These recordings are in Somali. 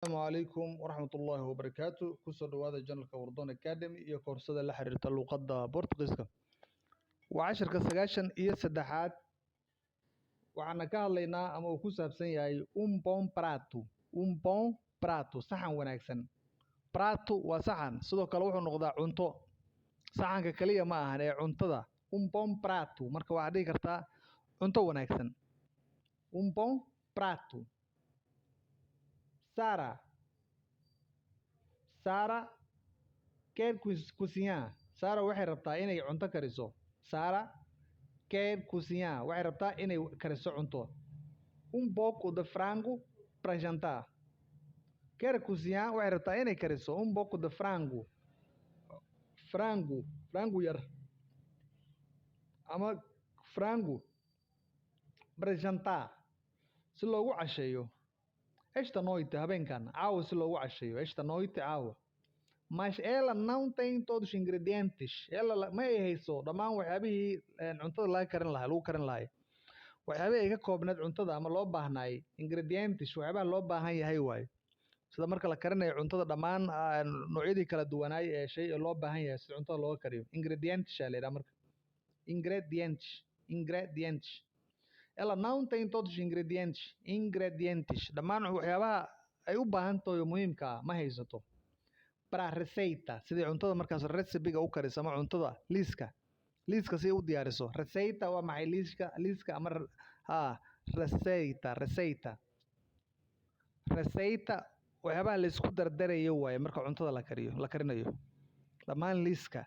السلام عليكم ورحمة الله وبركاته. كسر هذا جنرال كوردون أكاديمي iyo koorsada la xiriirta luqadda Boortaqiiska. Waa casharka 91 waxaana ka hadlaynaa ama uu ku saabsan yahay bom prato. Bom prato saxan wanaagsan. Prato waa saxan, sidoo kale wuxuu noqdaa cunto. Saxanka kaliya ma ahan ee cuntada. Bom prato marka waxaad dhihi kartaa cunto wanaagsan. Bom prato. Sara quer cozinhar. Sara waxay rabtaa inay cunto kariso. Sara quer cozinhar. Waxay rabtaa inay kariso cunto. Pouco de frango para jantar. Quer cozinhar. Waxay rabtaa inay kariso pouco de frango. Frango yar. Ama frango para jantar. Si loogu casheeyo. Esta noite, habeenkan, caawa si loogu casheeyo. Esta noite, caawa. Mas ela não tem todos os ingredientes. Ela ma ay hayso dhammaan waxyaabihii cuntada lagu karin lahaa. Waxyaabihii ay ka koobnayd cuntada ama loo baahnay ingredientes waxyaabaha loo baahan yahay waaye. Sida marka la karinayo cuntada dhammaan noocyadii kala duwanaay ee shay loo baahan yahay si cuntada looga kariyo. Ingredientes la yiraahdaa marka. Ingredientes. Ela não tem todos os ingredientes. Dhammaan waxyaabaha ay u baahan tahay muhiimka ah ma haysato. Para receita, sidii cuntada markaas recipe-ga u kariso ama cuntada liiska si u diyaariso. Receita waa maxay liiska ama receita waxyaabaha la isku dardarayo waaye marka cuntada la karinayo. Dhammaan liiska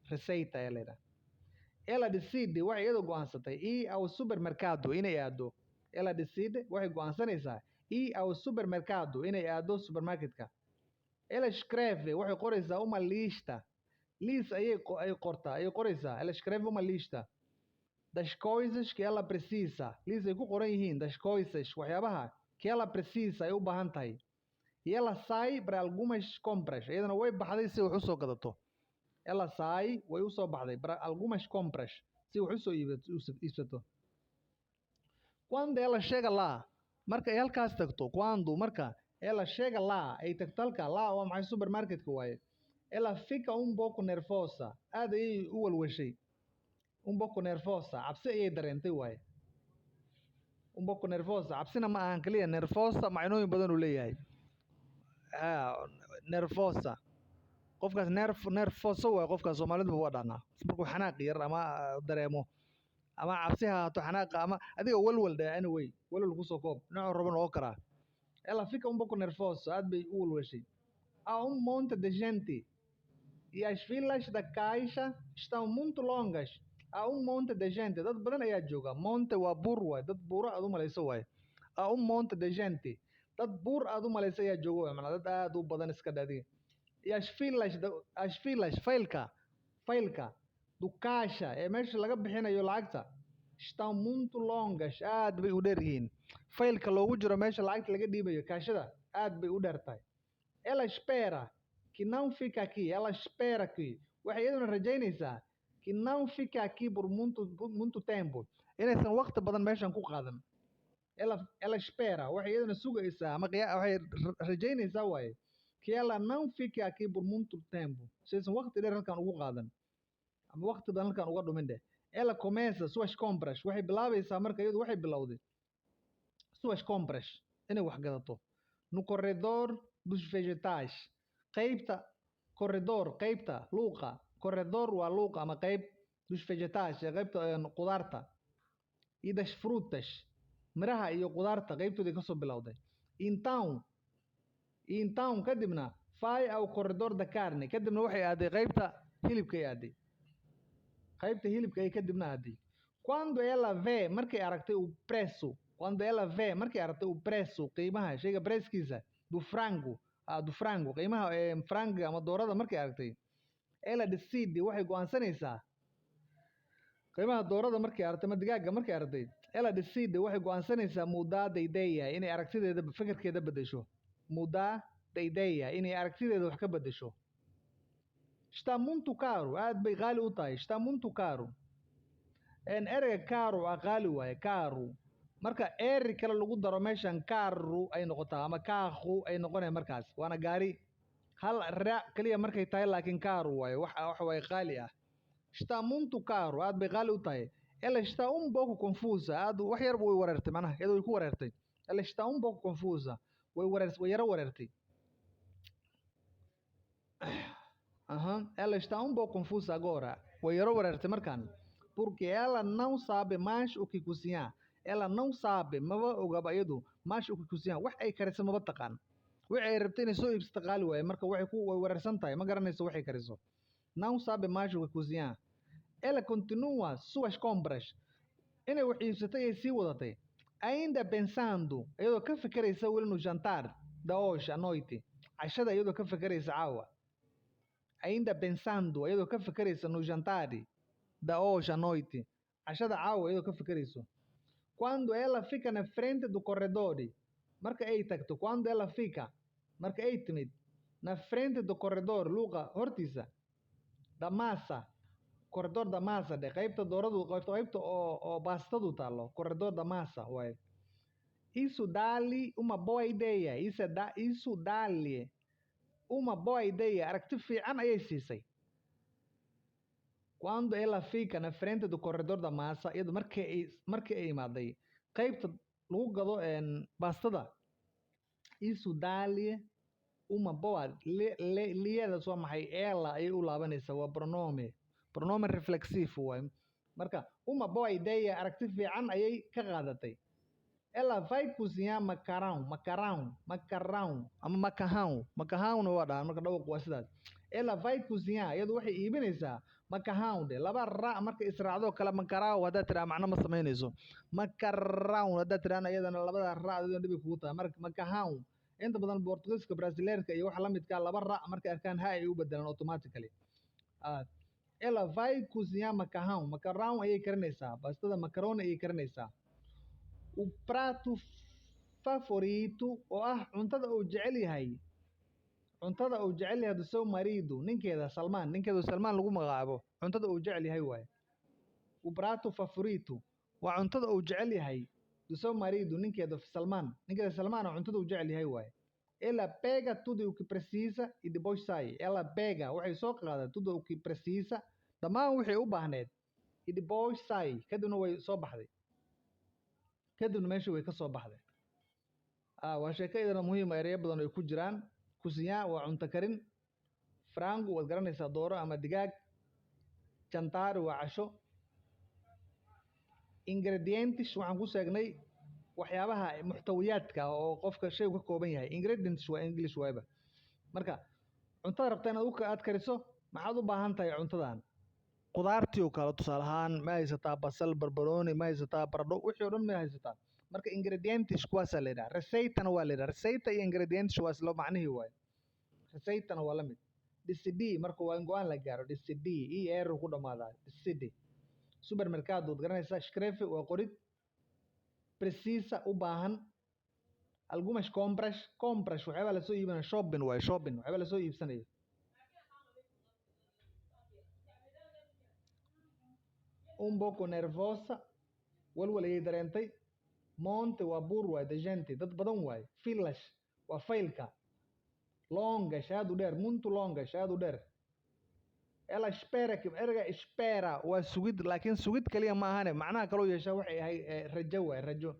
receita ayaa la yidhaahdaa. Ela decide waxay iyadu go'aansatay ir ao supermercado inay aado. Ela decide waxay go'aansanaysaa ir ao supermercado inay aado supermarketka. Ela escreve waxay qoraysaa uma lista. List ayay qoraysaa. Ela escreve uma lista das coisas que ela precisa. List ay ku qoran yihiin das coisas waxyaabaha que ela precisa ay u baahan tahay. E ela sai para algumas compras. Iyadana way baxday si wax u soo gadato. Ela sai way u soo baxday para algumas compras si wax u soo iibsato. Quando ela chega lá, marka ay halkaas tagto, marka ela chega lá, ay tagto halka, lá waa maxay supermarketka waaye. Ela fica pouco nervosa. Aad ayay u walwashay. Pouco nervosa. Cabsi ayay dareentay waaye. Pouco nervosa. Cabsina ma ahan kaliya nervosa macnooyin badan uu leeyahay. Nervosa. Qofkaas nervoso waaye qofkaas Soomaalidu waa dhahnaa. Markuu xanaaq yar ama dareemo ama cabsi haato xanaaq ama adiga walwal anyway. Walwal ku soo koob. Nooc rabo noqon karaa. Ela fica pouco nervosa. Aad bay u walwashay. Há monte de gente. E as filas da caixa estão muito longas. Há monte de gente. Dad badan ayaa jooga. Monte waa buur waaye. Dad buuro aad u malayso waaye. Há monte de gente. Dad buur aad u malayso ayaa jooga waaye. Macnaa dad aad u badan iska dhaadiga. E as filas, faylka do caixa ee meesha laga bixinayo lacagta estão muito longas. Aad bay u dheer yihiin. Faylka loogu jiro meesha lacagta laga dhiibayo kaashada aad bay u dheer tahay. Ela espera que não fica aqui. Ela espera que waxay iyaduna rajaynaysaa que não fica aqui por muito tempo. Inaysan waqti badan meeshan ku qaadan. Ela espera waxay iyaduna sugaysaa ama waxay rajaynaysaa waaye que ela não fique aqui por muito tempo. Saysan waqti dheer halkan ugu qaadan. Ama waqti badan halkan uga dhumin dheh. Ela começa suas compras. Waxay bilaabaysaa marka iyadu waxay bilowday suas compras inay wax gadato. No corredor dos vegetais. Qaybta luuqa. Corredor waa luuqa ama qayb dos vegetais ee qaybta qudaarta. E das frutas. Miraha iyo qudaarta qaybtooda ka soo bilowday. Então kadibna vai ao corredor da carne. Kadibna waxay aaday qaybta hilibka ay aaday. Qaybta hilibka ay kadibna aaday. Quando ela vê markay aragtay o preço. Qiimaha shayga pricekiisa do frango. Qiimaha frango ama doorada markay aragtay. Ela decide waxay go'aansanaysaa. Qiimaha doorada markay aragtay ama digaaga markay aragtay. Ela decide waxay go'aansanaysaa mudar de ideia inay aragtideeda fikirkeeda bedesho. Mudar de ideia inay aragtideeda wax ka bedesho. Está muito caro. Aad bay qaali u tahay. Está muito caro. Ereyga caro waa qaali waaye. Caro marka eri kale lagu daro meeshan kaaru ay noqotaa ama kaahu ay noqonaya markaas waana gaari hal ra kaliya markay tahay laakiin kaaru waaye wax way qaali ah está muito caro aad bay qaali u tahay ela está um pouco confusa aad wax yar way wareertay macnaha iyadoo way ku wareertay ela está um pouco confusa way yara wareertay ela está um pouco confusa agora way yara wareertay markaan porque ela não sabe mais o que cozinhar ela não sabe maba ogaba iyadu mais o que cozinhar wax ay kariso maba taqaan wixii ay rabtay inay soo iibsato qaali waaye marka way wareersan tahay ma garanayso waxay kariso não sabe mais o que cozinhar ela continua suas compras inay wax iibsatay ay sii wadatay ainda pensando iyadoo ka fikiraysa weli no jantar da hoje à noite cashada iyadoo ka fikiraysa caawa ainda pensando iyadoo ka fikiraysa no jantar da hoje à noite cashada caawa iyadoo ka fikirayso quando ela fica na frente do corredor marka ay tagto quando ela fica marka ay timid na frente do corredor luqa hortiisa da massa corredor da massa de qaybta dooradu qaybta oo baastadu taalo corredor da massa way isso dá-lhe uma boa ideia isso dá-lhe uma boa ideia aragti fiican ayay siisay quando ela fica na frente do corredor da massa iyadu markii ay imaaday qaybta lagu gado baastada isso dá-lhe uma boa liyada soo maxay ela ayay u laabanaysaa waa pronome reflexivo waay marka uma boa ideia aragti fiican ayay ka qaadatay ela vai cozinhar macarrão ama macarrão waa dhahan marka dhawaq waa sidaas ela vai cozinhar iyadu waxay iibinaysaa macarrão de laba ra marka israacdo kale macarrão haddaad tiraa macno ma samaynayso macarrão haddaad tiraana iyadana labada ra iyadoo dhibi kugu tahay marka macarrão inta badan Portugiiska brasileerka iyo waxa la midka laba ra markay arkaan ha ay u bedelaan automatically ela vai cozinhar macarrão ayay karinaysaa bastada macaroni ayay karinaysaa o prato favorito oo ah cuntada uu jecel yahay do seu marido ninkeeda Salmaan lagu magacaabo cuntada uu jecel yahay waaye o prato favorito waa cuntada uu jecel yahay do seu marido ninkeeda Salmaan cuntada uu jecel yahay waaye ela pega tudo o que precisa e depois sai ela pega waxay soo qaadaa tudo o que precisa dhammaan wixii u baahneed e depois sai kadibna way soo baxday kadibna meeshii way ka soo baxday waa sheeko iyadana muhiim ereyo badan ay ku jiraan cozinhar waa cunto karin frango waad garanaysaa dooro ama digaag jantar waa casho ingredientes waxaan ku sheegnay waxyaabaha muxtawiyaadka oo qofka shay ka kooban yahay ingredients waa English waayba marka cuntada rabta inaad aad kariso maxaad u baahan tahay cuntadan qudaartii oo kale tusaale ahaan ma haysataa basal barbarooni ma haysataa baradho wixii oo dhan ma haysataa marka ingredients kuwaas la yiraahdaa receitana waa la yiraahdaa receita iyo ingredients waa isla macnihii waay receitana waa la mid decidi marka waa in go'aan la gaaro decidi ku dhamaadaa decidi supermercado waad garanaysaa escreve waa qorid precisa u baahan algumas compras waxyaabaa lasoo iibinaya shopping waxyaabaa lasoo iibsanayo un pouco nervosa walwal ayay dareentay monte waa buur waay de gente dad badan waay filas waa faylka longas aad u dheer muito longas aad u dheer ela espera que erga espera waa sugid laakiin sugid kaliya ma ahane macnaha kaloo yeesha waxay ahay rajo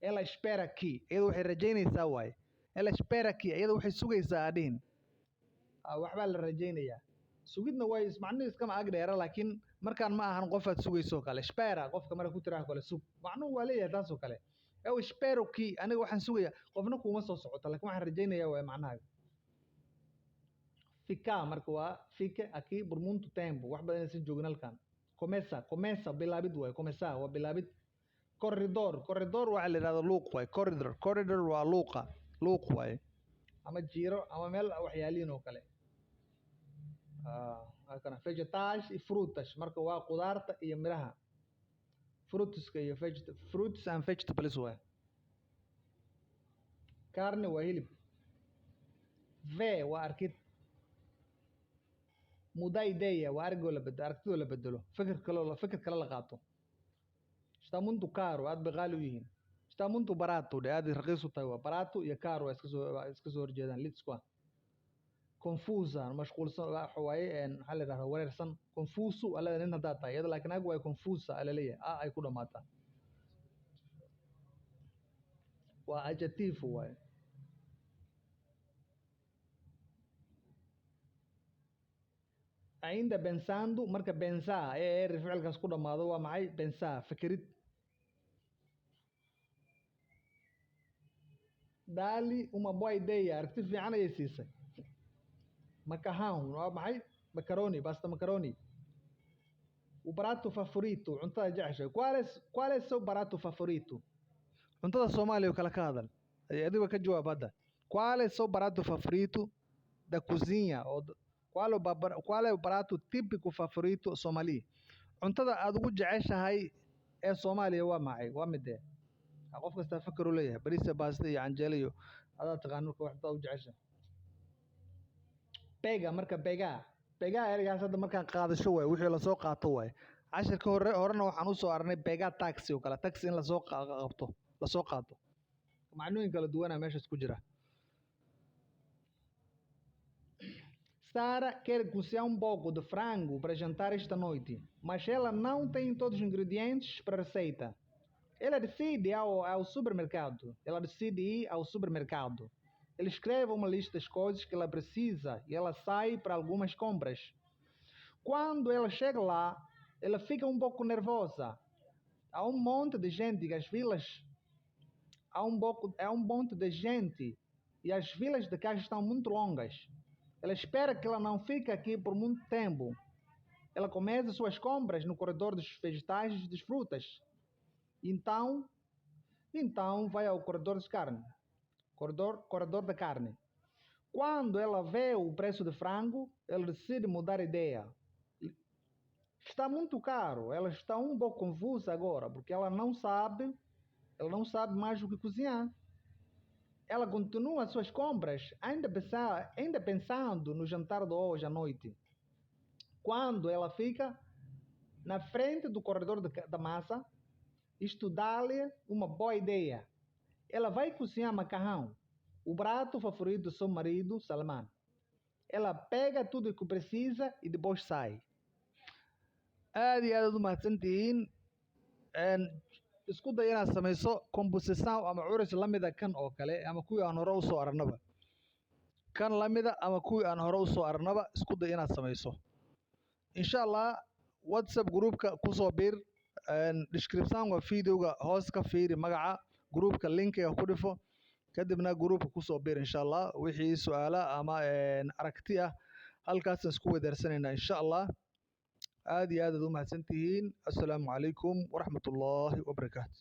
ela espera que iyadu waxay rajaynaysaa waay ela espera que iyadu waxay sugaysaa adhiin waxbaa la rajaynayaa sugidna way macnuhu iskama ag dheera laakiin markaan ma ahan qof aad sugayso kale espera qofka marka ku tiraa kale sug macnuhu waa leeyahay taas oo kale espero que aniga waxaan sugayaa qofna kuma soo socoto laakiin waxaan rajaynayaa waay macnaha ficar marka waa fica aqui por muito tempo wax badan aysan joogin halkan começa bilaabid waay começar waa bilaabid corredor waxaa la yidhahdaa luuq waay corridor waa luuq waay ama jiiro ama meel waxyaaliin oo kale vegetais e frutas marka waa qudaarta iyo miraha fruitska iyo fruits and vegetables waay carne waa hilib waa arkid mudar ideia waa aragtidoo la bedelo fikir kale la qaato está muito caro aad bay qaali u yihiin está muito barato de aad raqiisu tahay waa barato iyo caro iska soo horjeedaan lidsku ah confusa mashquulsan waxa waaye maxaa la yidhahdaa wareersan confuso alada nin haddaad tahay iyada laakiin ag waa confusa alaleeyahay ay ku dhamaataa waa adjective waaye ainda pensando marka pensar ee ficilkaas ku dhamaado waa maxay pensar fikirid dali uma boa ideia aragti fiican ayay siisay macarrão waa maxay macaroni basta macaroni o prato favorito cuntada jeceshay qual é seu prato favorito cuntada Soomaaliya kala ka hadal adiga ka jawaab hadda qual é seu prato favorito da cozinha ou qual é o prato típico favorito somali cuntada aad ugu jeceshahay ee Soomaaliya waa maxay waa midee qof kasta fakar u leeyahay bariis baasta iyo canjeelo iyo adaa taqaan marka waxda u jeceshahay pega marka pega eraygaas hadda markaan qaadasho waay wixii la soo qaato waay cashirka horena waxaan u soo aragnay pega taxi oo kale taxi in la soo qabto la soo qaato macnooyin kala duwan meeshaas ku jira Sara quer cozinhar pouco de frango para jantar esta noite, mas ela não tem todos os ingredientes para a receita. Ela decide ao supermercado. Ela decide ir ao supermercado. Ela escreve uma lista das coisas que ela precisa e ela sai para algumas compras. Quando ela chega lá, ela fica um pouco nervosa. Há um monte de gente e as filas... Há um monte de gente e as filas de caixa estão muito longas. Ela espera que ela não fique aqui por muito tempo. Ela começa suas compras no corredor dos vegetais e das frutas. Então vai ao corredor de carne. Corredor da carne. Quando ela vê o preço de frango, ela decide mudar a ideia. Está muito caro. Ela está um pouco confusa agora, porque ela não sabe mais o que cozinhar. Ela continua suas compras, ainda pensando no jantar de hoje à noite. Quando ela fica na frente do corredor da massa, isto dá-lhe uma boa ideia. Ela vai cozinhar macarrão, o prato favorito do seu marido, Salman. Ela pega tudo o que precisa e depois sai. aad iyo aad u mahadsantihiin isku day inaad samayso composition ama curis lamida kan oo kale ama kuwii aan hore u soo aragnaba kan lamida ama kuwii aan hore u soo aragnaba isku day inaad samayso insha Allah WhatsApp groupka ku soo bir description wa videoga hoos ka fiiri magaca groupka linkiga ku dhifo kadibna groupka ku soo bir insha Allah wixii su'aala ama aragti ah halkaas isku wadaarsanayna insha Allah aad iyo aad u mahadsantihiin assalaamu calaykum waraxmatullaahi wabarakaatu